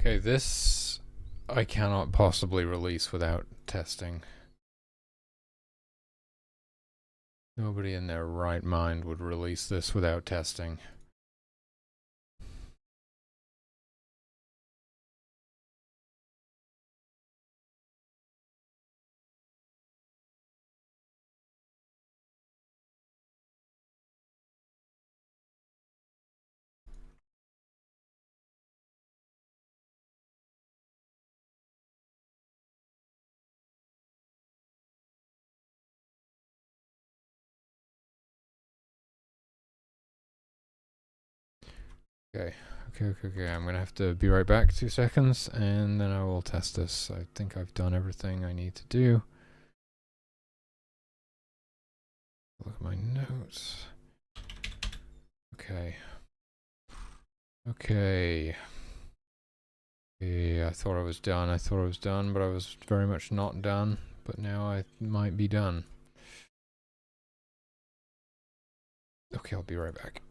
Okay, this I cannot possibly release without testing. Nobody in their right mind would release this without testing. Okay, okay. I'm gonna have to be right back 2 seconds and then I will test this. I think I've done everything I need to do. Look at my notes. Okay. Okay. Yeah, I thought I was done. But I was very much not done. But now I might be done. Okay, I'll be right back.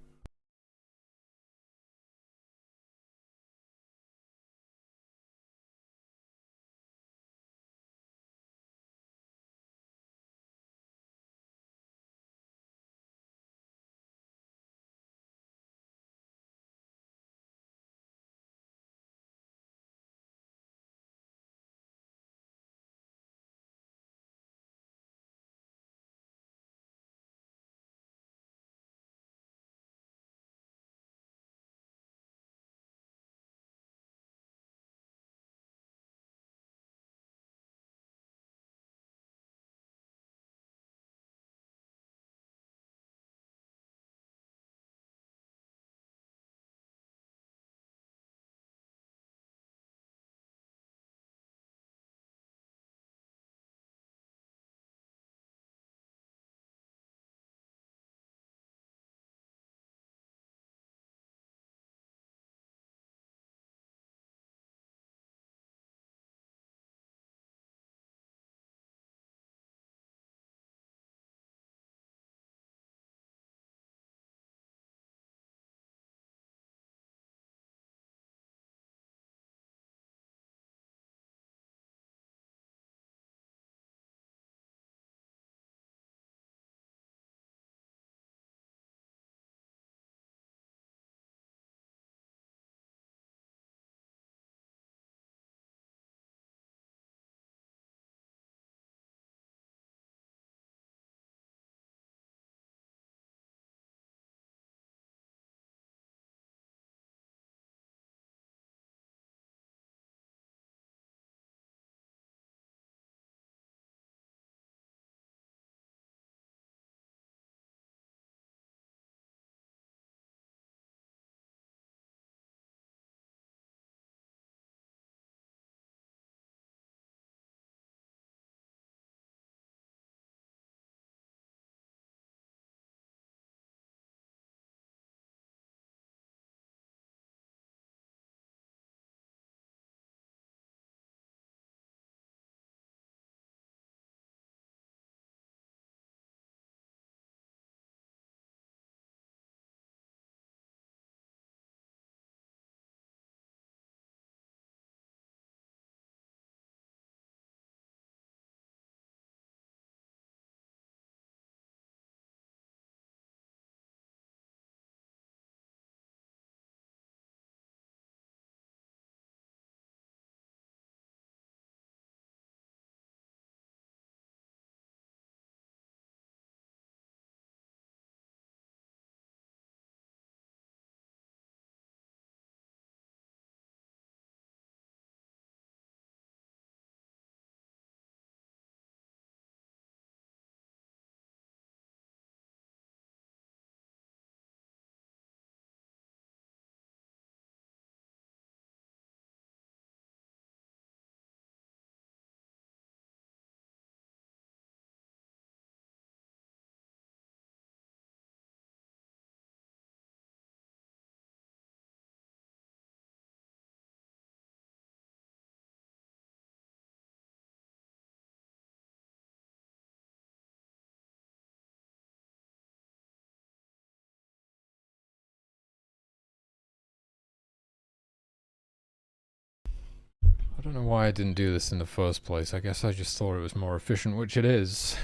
I don't know why I didn't do this in the first place. I guess I just thought it was more efficient, which it is.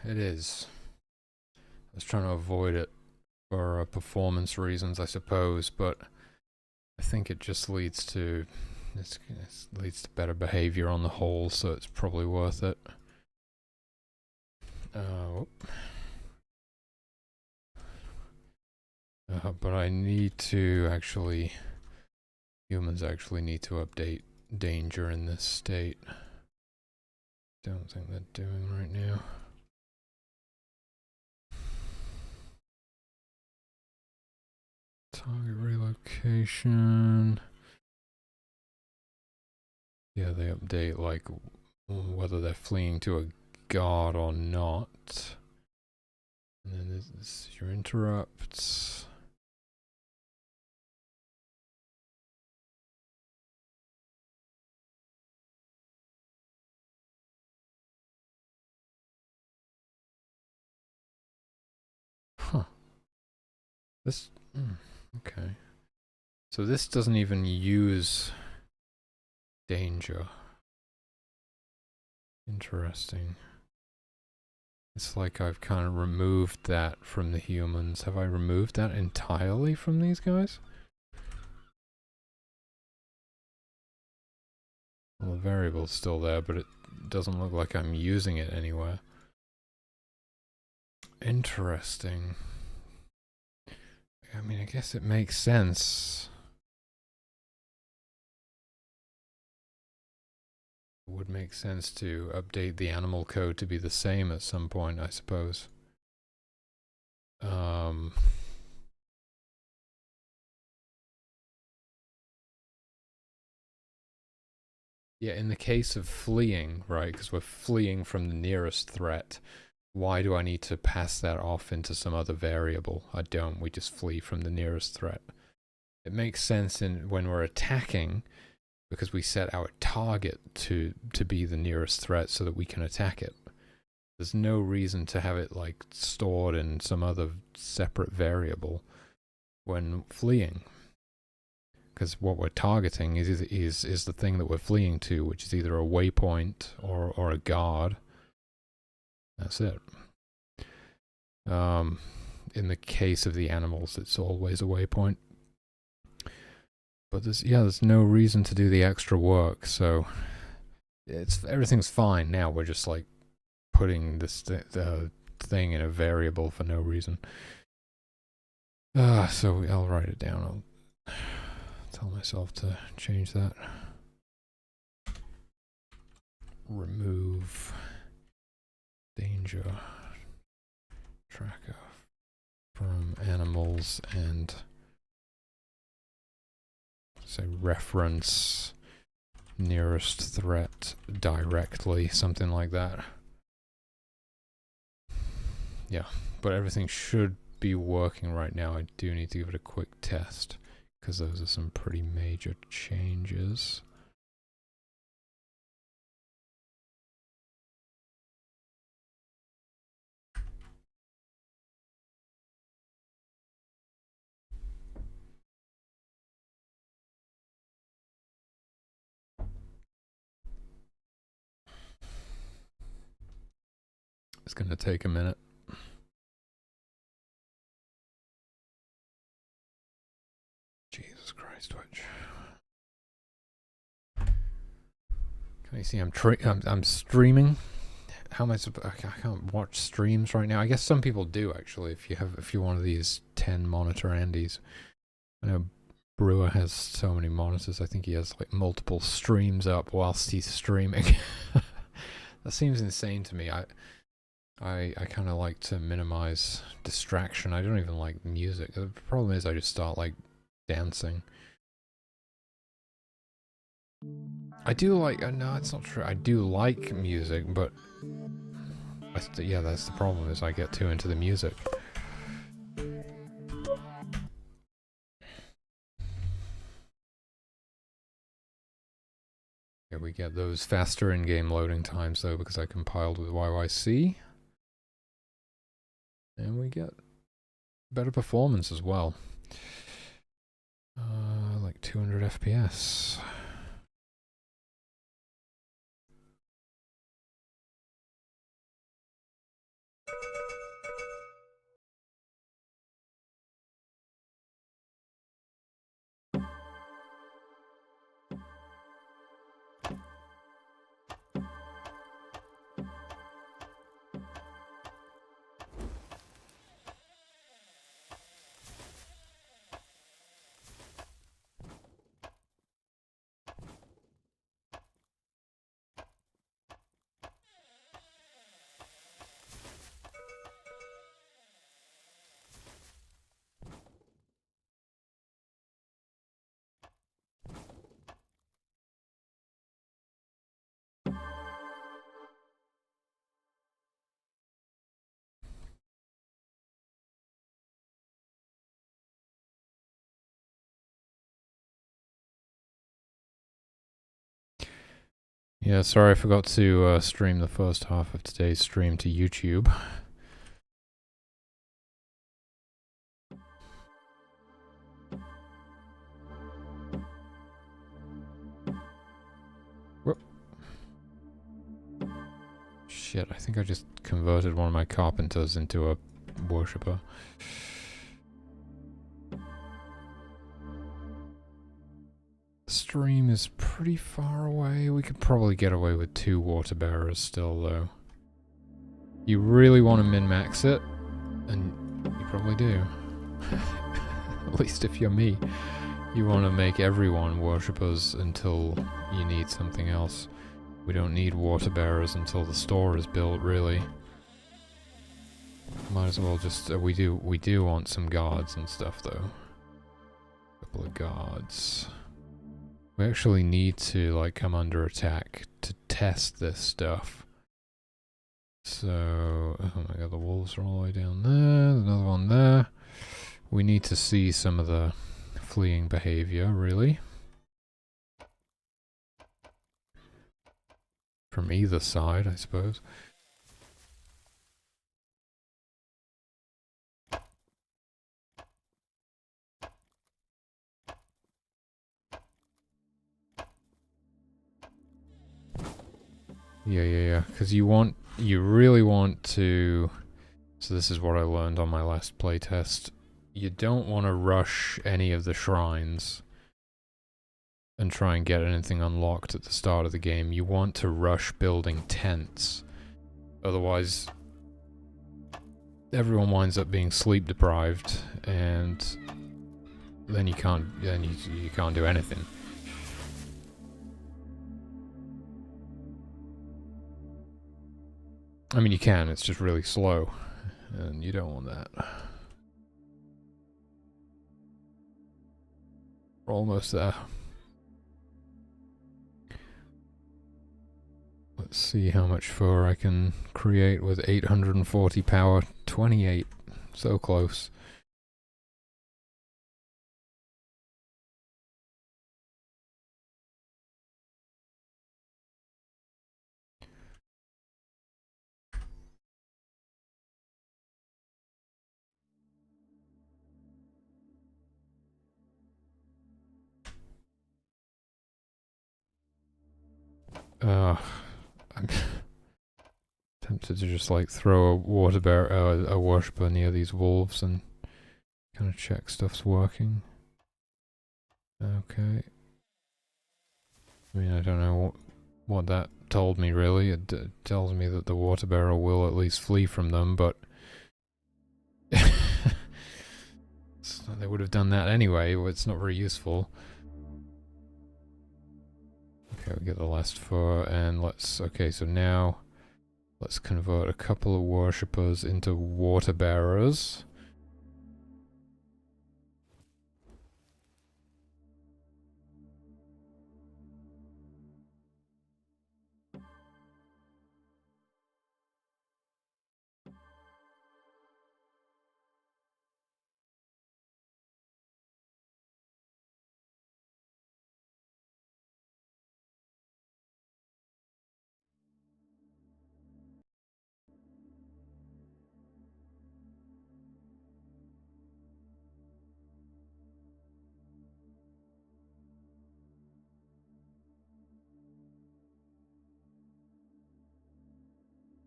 It is. I was trying to avoid it for performance reasons, I suppose, but I think it just leads to it leads to better behavior on the whole, so it's probably worth it. But I need to actually, humans actually need to update danger in this state. Don't think they're doing right now. Target relocation. Yeah, they update like whether they're fleeing to a guard or not. And then this is your interrupts. Huh. This, okay. So this doesn't even use danger. Interesting. It's like I've kind of removed that from the humans. Have I removed that entirely from these guys? Well, the variable's still there, but it doesn't look like I'm using it anywhere. Interesting. I mean, I guess it makes sense. It would make sense to update the animal code to be the same at some point, I suppose. Yeah, in the case of fleeing, right, because we're fleeing from the nearest threat, why do I need to pass that off into some other variable? I don't, we just flee from the nearest threat. It makes sense when we're attacking, because we set our target to be the nearest threat so that we can attack it. There's no reason to have it like stored in some other separate variable when fleeing. Because what we're targeting is the thing that we're fleeing to, which is either a waypoint or a guard. That's it. In the case of the animals, it's always a waypoint. But there's no reason to do the extra work, so everything's fine now. We're just like putting this thing in a variable for no reason. So I'll write it down. I'll tell myself to change that. Remove danger tracker from animals and say reference nearest threat directly, something like that. Yeah, but everything should be working right now. I do need to give it a quick test because those are some pretty major changes. It's going to take a minute. Jesus Christ, Twitch. Can you see I'm streaming? How am I can't watch streams right now. I guess some people do actually if you're one of these 10 monitor Andys. I know Brewer has so many monitors. I think he has like multiple streams up whilst he's streaming. That seems insane to me. I kind of like to minimize distraction. I don't even like music. The problem is I just start like dancing. I do like, no, it's not true. I do like music, but yeah, that's the problem is I get too into the music. Yeah, we get those faster in-game loading times though because I compiled with YYC. And we get better performance as well. Like 200 FPS. Yeah, sorry I forgot to stream the first half of today's stream to YouTube. Whoop. Shit, I think I just converted one of my carpenters into a worshipper. The stream is pretty far away. We could probably get away with 2 water bearers still, though. You really want to min-max it, and you probably do. At least if you're me. You want to make everyone worshippers until you need something else. We don't need water bearers until the store is built, really. Might as well just... we do want some guards and stuff, though. A couple of guards. We actually need to, like, come under attack to test this stuff. So... oh my god, the wolves are all the way down there. There's another one there. We need to see some of the fleeing behavior, really. From either side, I suppose. Yeah. Because you really want to... so this is what I learned on my last playtest. You don't want to rush any of the shrines and try and get anything unlocked at the start of the game. You want to rush building tents. Otherwise, everyone winds up being sleep deprived, and then you can't do anything. I mean, you can, it's just really slow, and you don't want that. We're almost there. Let's see how much fur I can create with 840 power 28. So close. I'm tempted to just like throw a a worshipper near these wolves and kind of check stuff's working. Okay. I mean, I don't know what that told me really. It tells me that the water bearer will at least flee from them, but they would have done that anyway. It's not very useful. Okay, we get the last fur, and okay, so now let's convert a couple of worshippers into water bearers.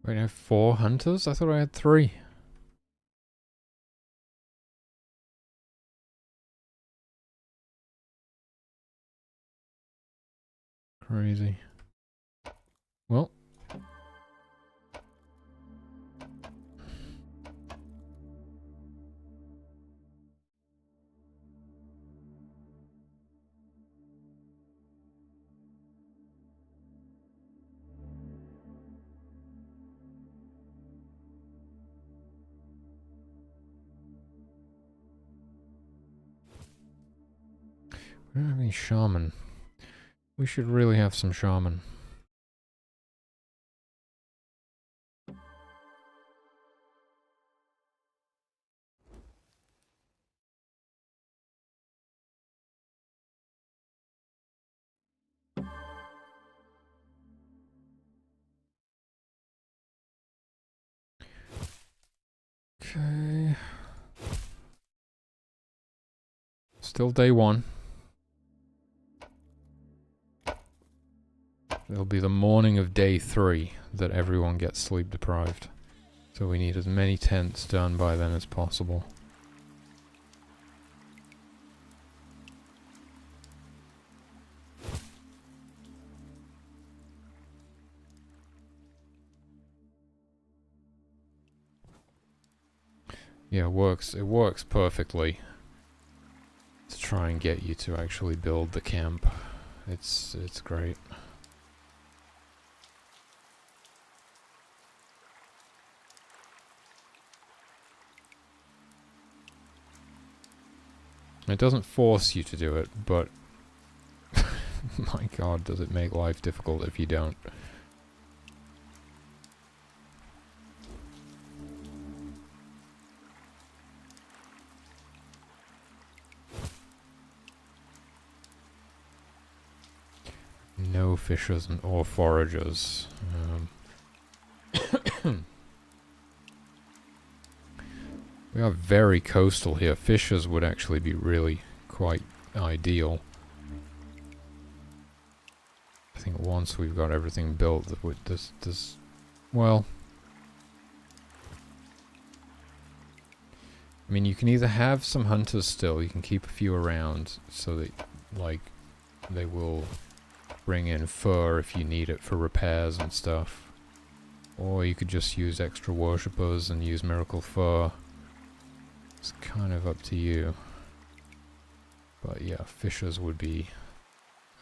Wait, I have 4 hunters? I thought I had 3. Crazy. Well. We don't have any shaman. We should really have some shaman. Okay. Still day one. It'll be the morning of day 3 that everyone gets sleep deprived. So we need as many tents done by then as possible. Yeah, it works perfectly to try and get you to actually build the camp. It's great. It doesn't force you to do it, but my god, does it make life difficult if you don't. No fishers or foragers. We are very coastal here. Fishers would actually be really quite ideal. I think once we've got everything built, well, I mean, you can either have some hunters still, you can keep a few around so that, like, they will bring in fur if you need it for repairs and stuff. Or you could just use extra worshippers and use miracle fur. It's kind of up to you. But yeah, fishers would be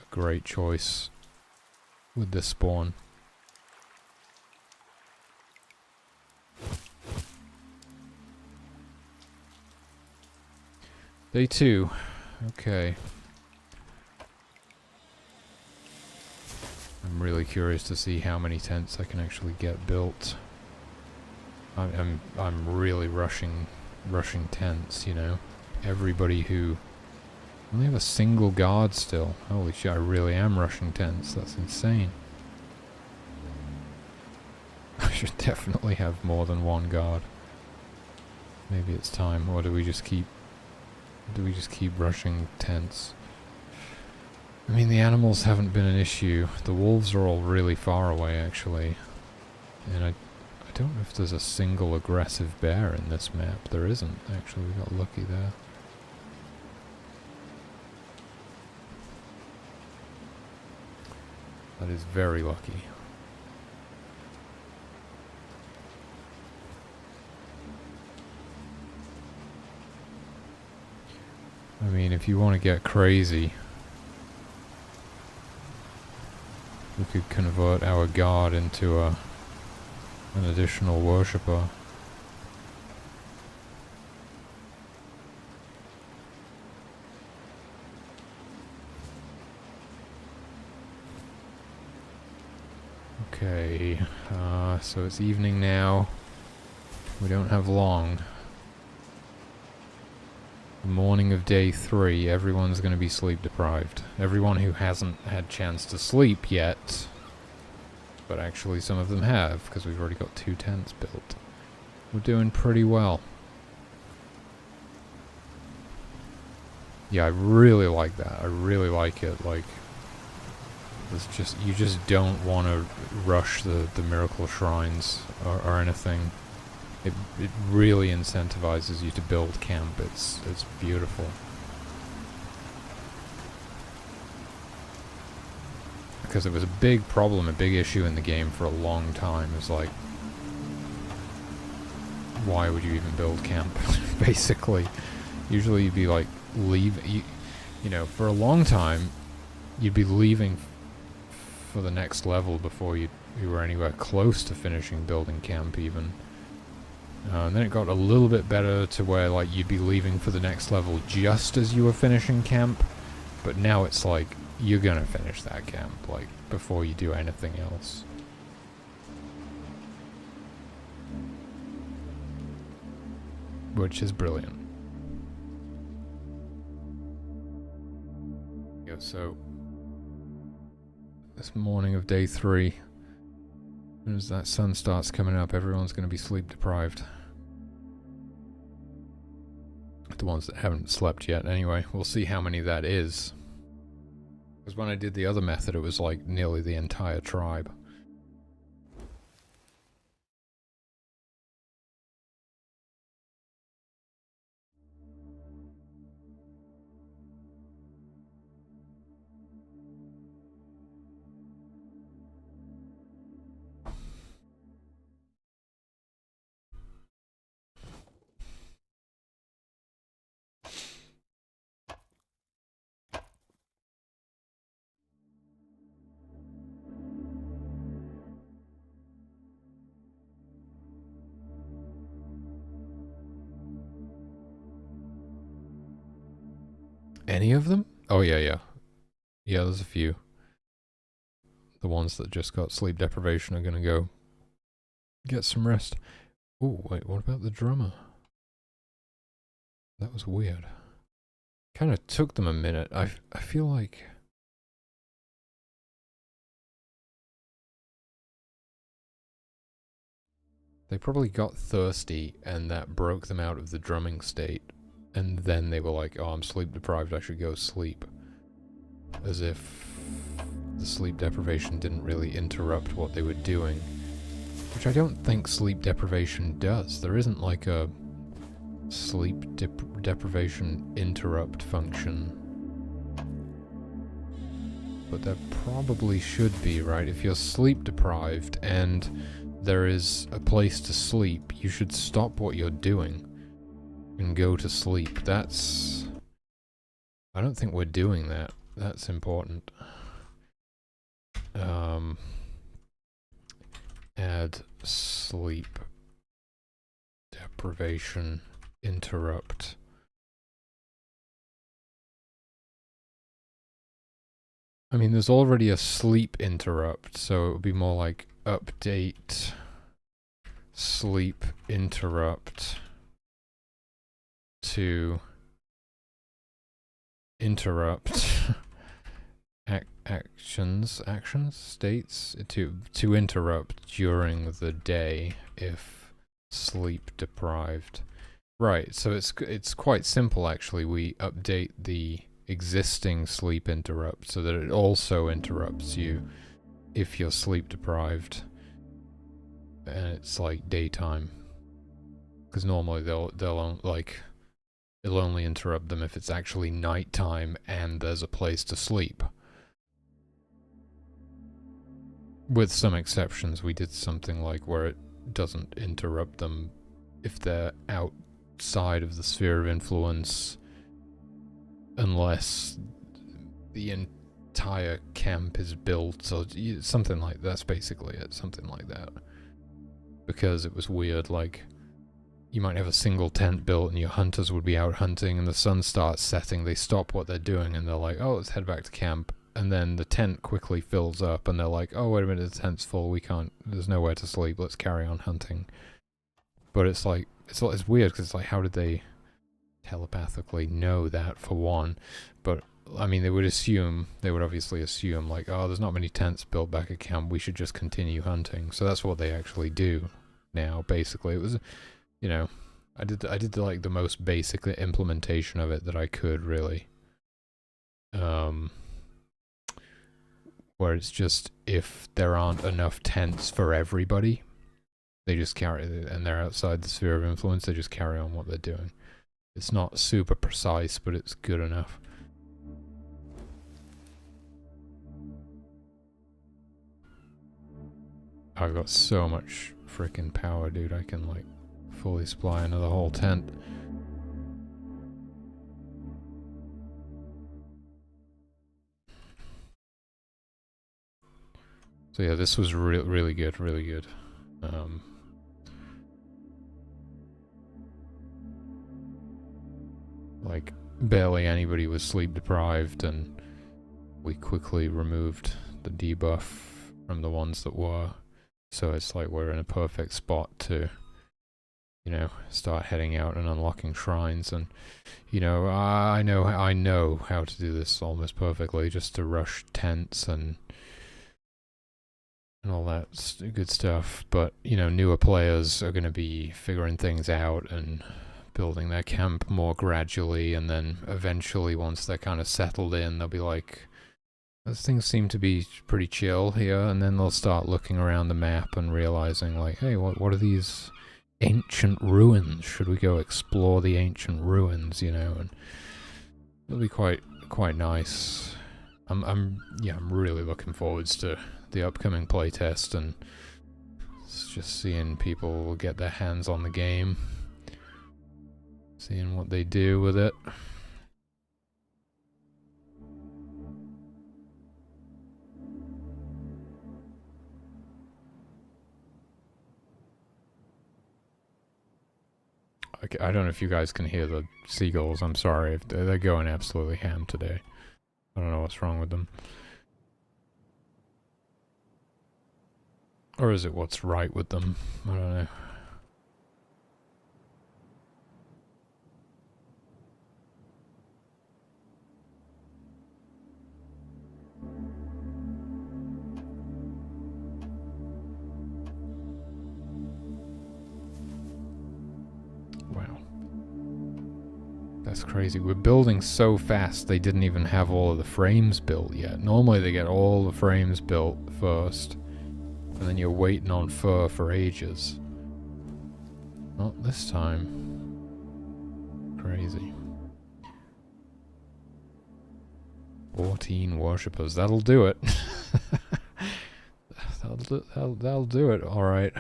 a great choice with this spawn. Day 2. Okay. I'm really curious to see how many tents I can actually get built. I'm really rushing tents, you know. Everybody who only have a single guard still. Holy shit, I really am rushing tents. That's insane. I should definitely have more than one guard. Maybe it's time, or do we just keep rushing tents? I mean, the animals haven't been an issue. The wolves are all really far away, actually. And I don't know if there's a single aggressive bear in this map. There isn't, actually. We got lucky there. That is very lucky. I mean, if you want to get crazy, we could convert our guard into an additional worshipper. Okay, so it's evening now. We don't have long. The morning of day 3, everyone's going to be sleep deprived. Everyone who hasn't had chance to sleep yet, but actually some of them have, because we've already got 2 tents built. We're doing pretty well. Yeah, I really like that. I really like it. Like, it's just, you just don't want to rush the miracle shrines or anything. It really incentivizes you to build camp. It's beautiful. Because it was a big problem, a big issue in the game for a long time. It was like, why would you even build camp? Basically, usually you'd be like, you know, for a long time, you'd be leaving for the next level before you were anywhere close to finishing building camp even. And then it got a little bit better to where, like, you'd be leaving for the next level just as you were finishing camp. But now it's like, you're gonna finish that camp, like, before you do anything else. Which is brilliant. Yeah, so this morning of day 3, as soon as that sun starts coming up, everyone's gonna be sleep deprived. the ones that haven't slept yet. Anyway, we'll see how many that is. Because when I did the other method, it was like nearly the entire tribe. Any of them? Oh, yeah, yeah. Yeah, there's a few. The ones that just got sleep deprivation are gonna go get some rest. Oh, wait, what about the drummer? That was weird. Kind of took them a minute. I feel like... they probably got thirsty and that broke them out of the drumming state. And then they were like, oh, I'm sleep deprived, I should go sleep. As if the sleep deprivation didn't really interrupt what they were doing. Which I don't think sleep deprivation does. There isn't like a sleep deprivation interrupt function. But there probably should be, right? If you're sleep deprived and there is a place to sleep, you should stop what you're doing and go to sleep. That's... I don't think we're doing that. That's important. Add sleep deprivation interrupt. I mean, there's already a sleep interrupt, so it would be more like update sleep interrupt to interrupt states to interrupt during the day if sleep deprived. Right, so it's quite simple actually. We update the existing sleep interrupt so that it also interrupts you if you're sleep deprived and it's like daytime, because normally they'll like it'll only interrupt them if it's actually nighttime and there's a place to sleep. With some exceptions, we did something like where it doesn't interrupt them if they're outside of the sphere of influence, unless the entire camp is built, or something like that. That's basically it, something like that. Because it was weird, like, you might have a single tent built and your hunters would be out hunting and the sun starts setting, they stop what they're doing and they're like, oh, let's head back to camp. And then the tent quickly fills up and they're like, oh, wait a minute, the tent's full, we can't, there's nowhere to sleep, let's carry on hunting. But it's like, it's weird because it's like, how did they telepathically know that, for one? But, I mean, they would obviously assume, like, oh, there's not many tents built back at camp, we should just continue hunting. So that's what they actually do now, basically. It was, you know, I did like the most basic implementation of it that I could, really. Where it's just, if there aren't enough tents for everybody, they just carry, and they're outside the sphere of influence, they just carry on what they're doing. It's not super precise, but it's good enough. I've got so much freaking power, dude. I can, like, fully supply another whole tent. So yeah, this was really good, really good. Like, barely anybody was sleep deprived, and we quickly removed the debuff from the ones that were. So it's like we're in a perfect spot to, you know, start heading out and unlocking shrines. And, you know, I know how to do this almost perfectly, just to rush tents and all that good stuff. But, you know, newer players are going to be figuring things out and building their camp more gradually, and then eventually once they're kind of settled in, they'll be like, things seem to be pretty chill here, and then they'll start looking around the map and realizing like, hey, what are these ancient ruins? Should we go explore the ancient ruins, you know? And it'll be quite nice. I'm really looking forwards to the upcoming playtest and just seeing people get their hands on the game, seeing what they do with it. I don't know if you guys can hear the seagulls. I'm sorry. They're going absolutely ham today. I don't know what's wrong with them. Or is it what's right with them? I don't know. Wow. That's crazy. We're building so fast they didn't even have all of the frames built yet. Normally they get all the frames built first, and then you're waiting on fur for ages. Not this time. Crazy. 14 worshippers. That'll do it. That'll do it. Alright.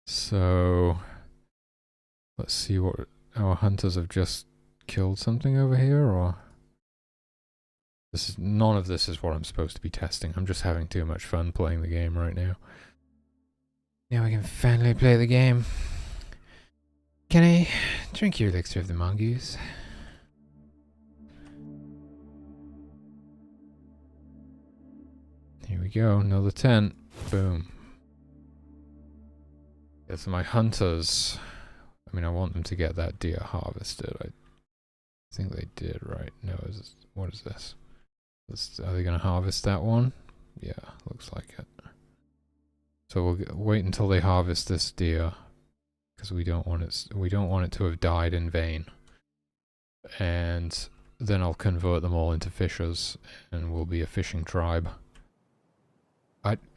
So, let's see what our hunters have just killed something over here, or none of this is what I'm supposed to be testing. I'm just having too much fun playing the game right now. Now we can finally play the game. Can I drink your elixir of the mongoose? Here we go, another tent. Boom. Yeah, so my hunters, I mean, I want them to get that deer harvested. I think they did, right? No, what is this? Are they going to harvest that one? Yeah, looks like it. So we'll wait until they harvest this deer, because we don't want it to have died in vain. And then I'll convert them all into fishers, and we'll be a fishing tribe.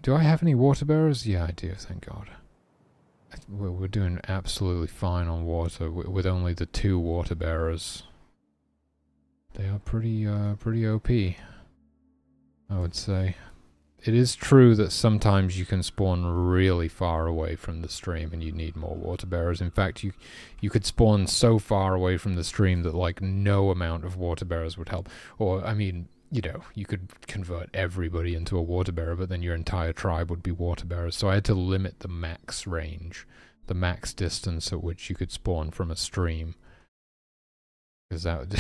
Do I have any water bearers? Yeah, I do, thank God. We're doing absolutely fine on water with only the 2 water bearers. They are pretty OP, I would say. It is true that sometimes you can spawn really far away from the stream and you need more water bearers. In fact, you could spawn so far away from the stream that like no amount of water bearers would help. Or, I mean, you know, you could convert everybody into a water bearer, but then your entire tribe would be water bearers. So I had to limit the max range, the max distance at which you could spawn from a stream, because that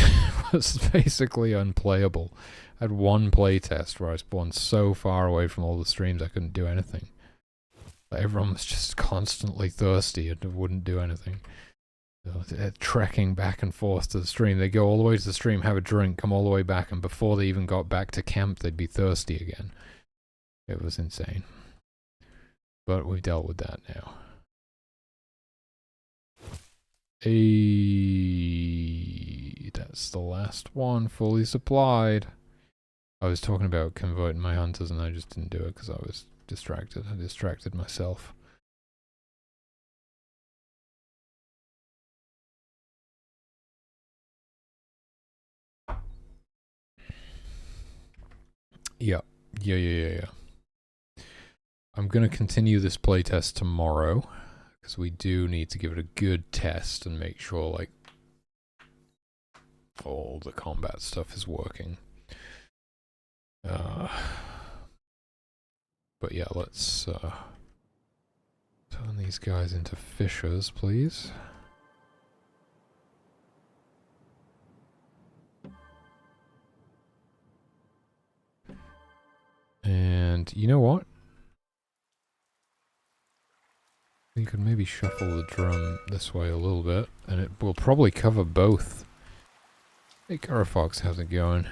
was basically unplayable. I had one playtest where I spawned so far away from all the streams I couldn't do anything. Everyone was just constantly thirsty and wouldn't do anything. Trekking back and forth to the stream. They'd go all the way to the stream, have a drink, come all the way back, and before they even got back to camp, they'd be thirsty again. It was insane. But we've dealt with that now. That's the last one, fully supplied. I was talking about converting my hunters and I just didn't do it because I was distracted. I distracted myself. Yeah. I'm going to continue this playtest tomorrow, because we do need to give it a good test and make sure, like, all the combat stuff is working. But yeah, let's turn these guys into fishers, please. And you know what? You could maybe shuffle the drum this way a little bit, and it will probably cover both. Hey, Garafox, how's it going?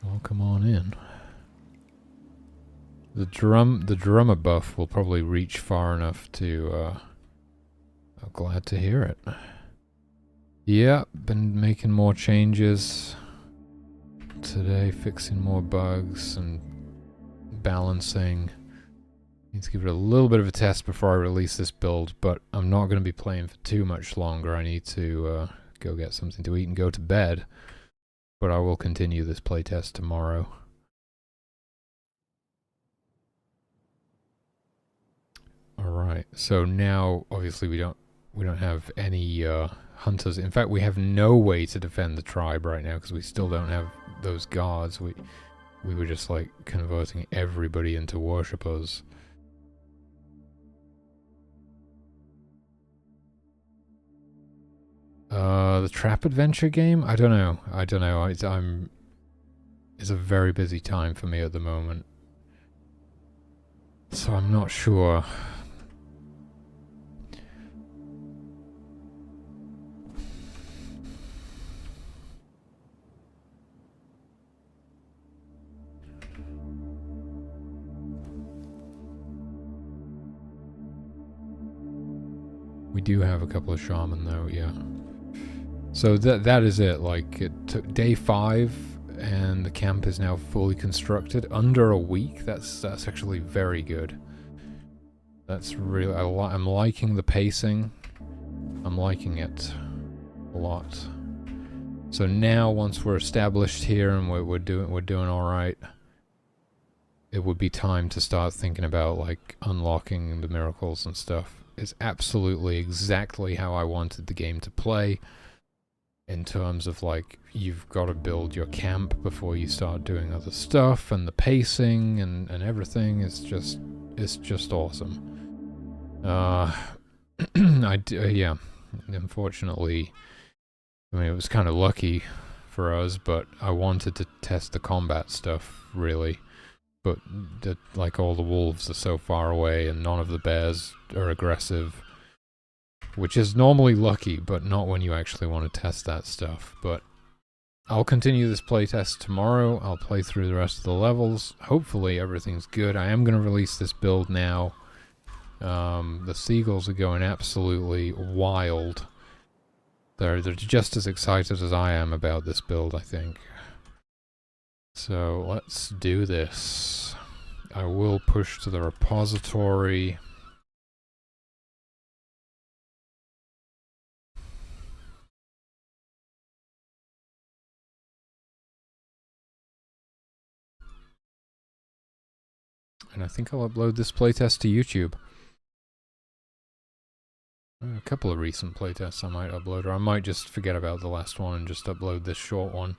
Welcome on in. The drummer buff will probably reach far enough to, I'm glad to hear it. Yeah, been making more changes today, fixing more bugs and balancing. Need to give it a little bit of a test before I release this build, but I'm not going to be playing for too much longer. I need to go get something to eat and go to bed, but I will continue this playtest tomorrow. Alright, so now obviously we don't have any hunters. In fact, we have no way to defend the tribe right now because we still don't have those guards. We were just like converting everybody into worshippers. The trap adventure game? I don't know. It's a very busy time for me at the moment, so I'm not sure. We do have a couple of shaman though, yeah. So that is it. Like, it took day 5 and the camp is now fully constructed under a week. That's actually very good. That's really, I'm liking the pacing. I'm liking it a lot. So now, once we're established here and we're doing all right, it would be time to start thinking about like unlocking the miracles and stuff. It's absolutely exactly how I wanted the game to play. In terms of like, you've got to build your camp before you start doing other stuff, and the pacing and everything is just, it's just awesome. Yeah, unfortunately, I mean, it was kind of lucky for us, but I wanted to test the combat stuff really, but like all the wolves are so far away and none of the bears are aggressive. Which is normally lucky, but not when you actually want to test that stuff. But I'll continue this playtest tomorrow. I'll play through the rest of the levels. Hopefully everything's good. I am going to release this build now. The seagulls are going absolutely wild. They're just as excited as I am about this build, I think. So let's do this. I will push to the repository. And I think I'll upload this playtest to YouTube. A couple of recent playtests I might upload, or I might just forget about the last one and just upload this short one.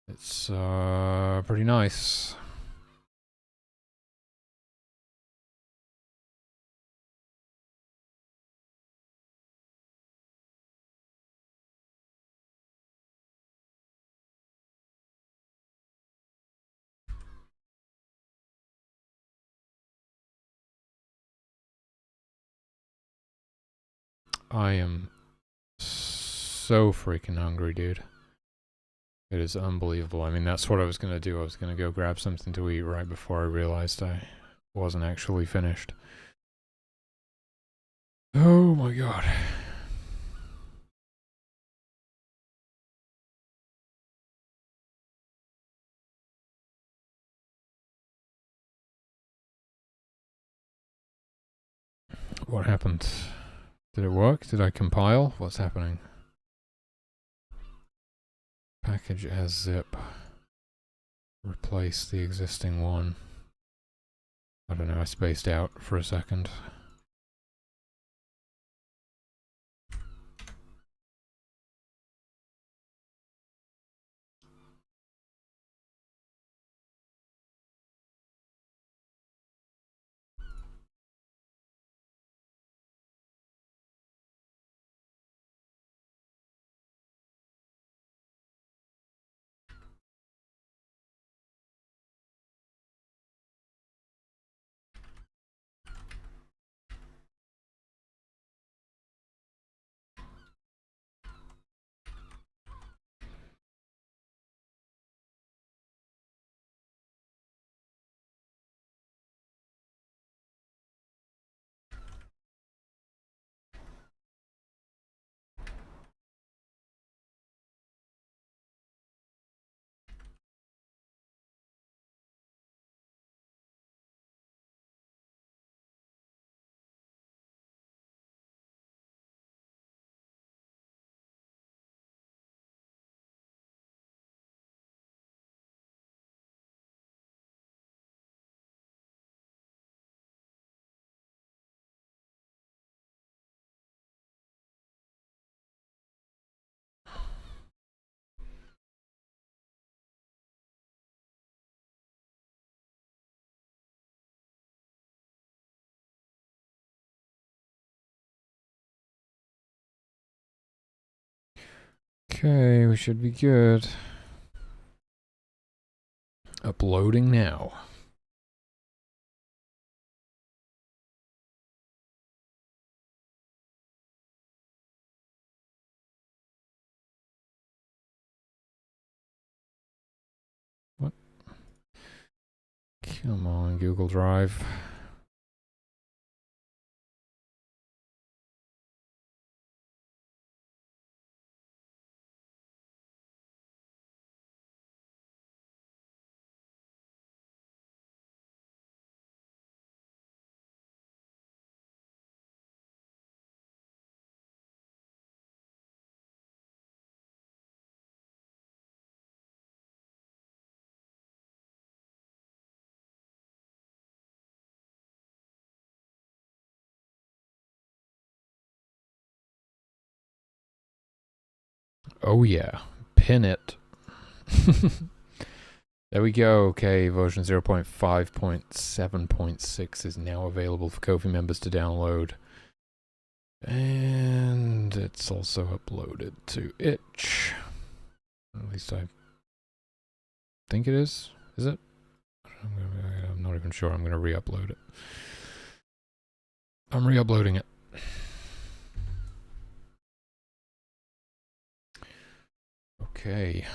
It's pretty nice. I am so freaking hungry, dude. It is unbelievable. I mean, that's what I was going to do. I was going to go grab something to eat right before I realized I wasn't actually finished. Oh my god. What happened? Did it work? Did I compile? What's happening? Package as zip. Replace the existing one. I don't know, I spaced out for a second. Okay, we should be good. Uploading now. What? Come on, Google Drive. Oh yeah, pin it. There we go. Okay, version 0.5.7.6 is now available for Ko-fi members to download. And it's also uploaded to itch. At least I think it is. Is it? I'm not even sure. I'm going to re-upload it. I'm re-uploading it. Okay.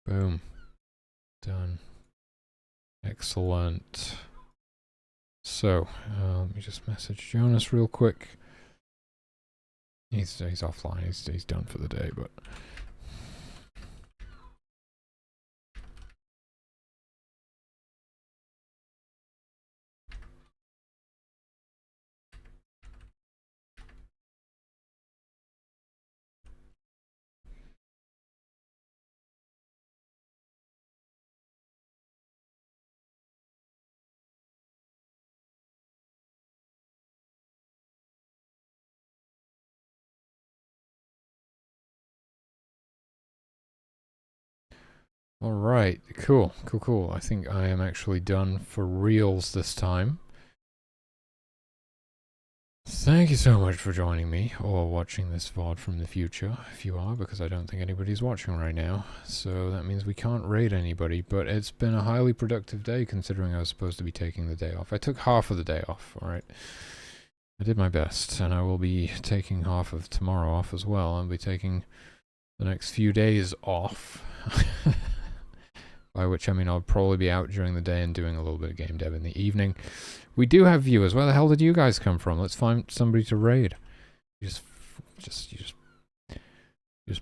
Boom. Done. Excellent. So, let me just message Jonas real quick. He's offline. He's done for the day, but... Alright, cool. I think I am actually done for reals this time. Thank you so much for joining me, or watching this VOD from the future, if you are, because I don't think anybody's watching right now. So that means we can't raid anybody, but it's been a highly productive day considering I was supposed to be taking the day off. I took half of the day off, alright? I did my best, and I will be taking half of tomorrow off as well. I'll be taking the next few days off. By which I mean I'll probably be out during the day and doing a little bit of game dev in the evening. We do have viewers. Where the hell did you guys come from? Let's find somebody to raid. You just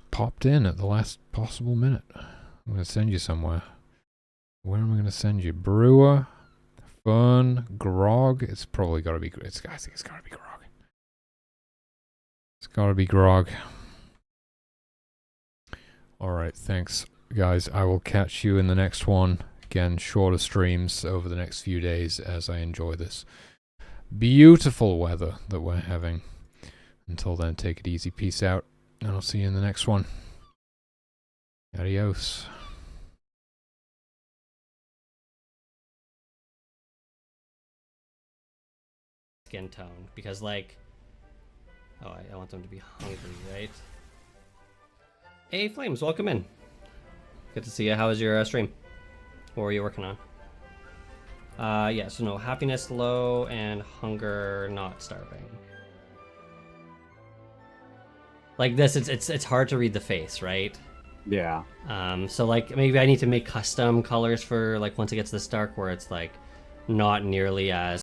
popped in at the last possible minute. I'm gonna send you somewhere. Where am I gonna send you? Brewer, Fern, Grog. It's probably gotta be. I think it's gotta be Grog. It's gotta be Grog. All right, thanks. Guys, I will catch you in the next one. Again, shorter streams over the next few days as I enjoy this beautiful weather that we're having. Until then, take it easy. Peace out. And I'll see you in the next one. Adios. Skin tone. Because, like... Oh, I want them to be hungry, right? Hey, Flames, welcome in. Good to see you. How was your stream? What were you working on? Yeah, so no, happiness low and hunger not starving. Like this, it's hard to read the face, right? Yeah. So like maybe I need to make custom colors for like once it gets this dark where it's like not nearly as